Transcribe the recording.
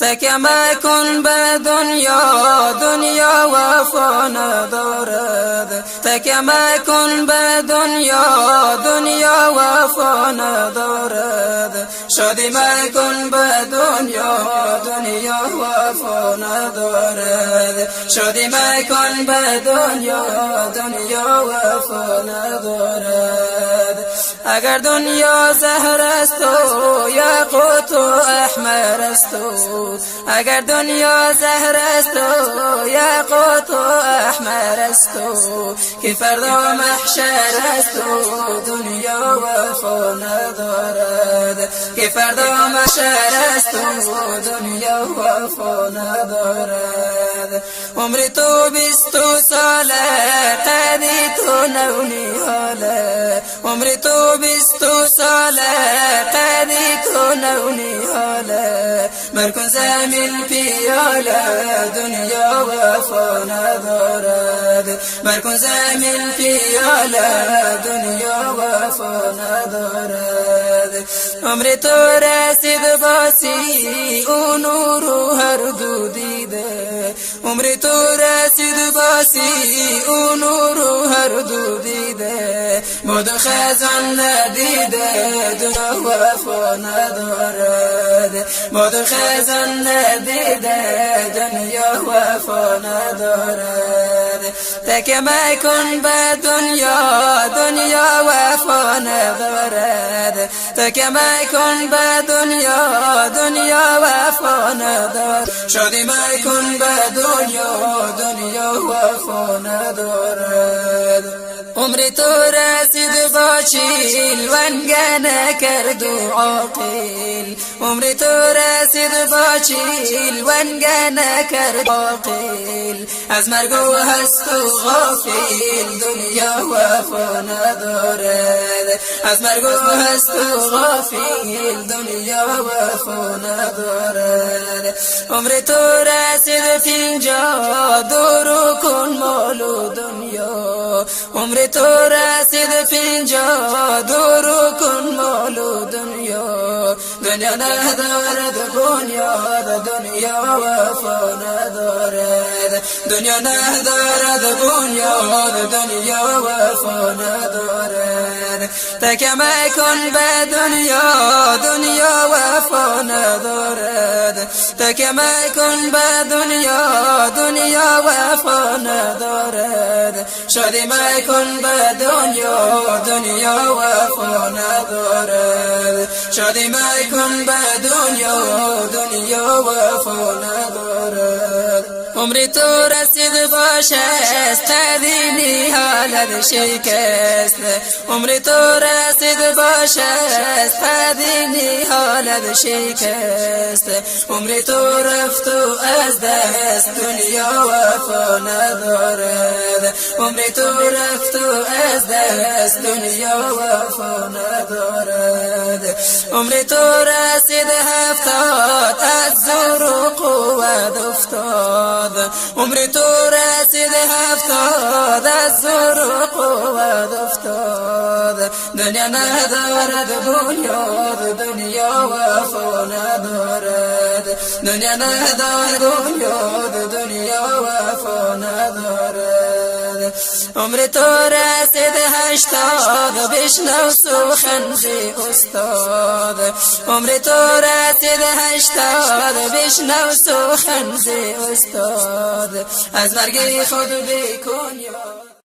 تکیه مکن به دنیا، دنیا وفا ندارد. تکیه مکن به دنیا، دنیا وفا ندارد. شادی مکن به دنیا، دنیا وفا ندارد. شادی مکن به دنیا، دنیا وفا ندارد. اگر دنیا زهر است و یاقوت و احمر است و اگر دنیا زهر است و یاقوت و احمر است و که فردا محشر است و دنیا وفا ندارد. که فردا محشر است و دنیا وفا ندارد. عمر تو 20 ساله، قدی تو نونیاله. عمر تو 20 ساله، قدی تو نونیاله. مرکن زمین پیاله، دنیا وفا ندارد. مرکن زمین پیاله، دنیا وفا ندارد. عمر تو رسید باسی، او نورو هر دو دیده. عمر تو رسید باسی، او نورو هر دو دیده. مد خزان ندیده، دنیا وفا ندارد. مد خزان ندیده، دنیا وفا ندارد. تکیه مکن به دنیا، دنیا وفا ندارد. تکیه مکن به دنیا، دنیا وفا ندارد. شادی مکن به دنیا، دنیا وفا ندارد. عمر تو رسید با چیل، ونگه نکرد و عاقل. عمر تو رسید با چیل، ونگه نکرد عاقل. از مرگ و هست و غافل، دنیا وفا ندارد. از مرگ و هست و غافل، دنیا وفا ندارد. عمر تو رسید پینجا، دورو کن مال و دنیا. عمر تو رسید پینجا، دورو کن مال و دنیا. دنیا ندارد بنیاد، دنیا وفا ندارد. دنیا ندارد بنیاد، دنیا وفا ندارد. تکیه مکن به دنیا، دنیا وفا ندارد. تکیه مکن به دنیا، دنیا وفا ندارد. شادی مکن به دنیا، دنیا وفا ندارد. شادی مکن به دنیا، دنیا وفا ندارد. عمر تو رسید باشست، قدینی حالت شکست. عمر تو رسید باشست، قدینی حالت شکست. عمر تو رفت و از دست، دنیا وفا ندارد. عمر تو رفت و از دست، دنیا وفا ندارد. عمر تو رسید 70، از زور و قوت افتاد. عمر تو رسید 70، از زور و قوت افتاد. دنیا ندارد بنیاد، دنیا وفا ندارد. دنیا ندارد بنیاد، دنیا وفا ندارد. عمر تو رسید 80، بشنو سخن ز استاد. عمر تو رسید 80، بشنو سخن ز استاد. از مرگ خود بکن یاد.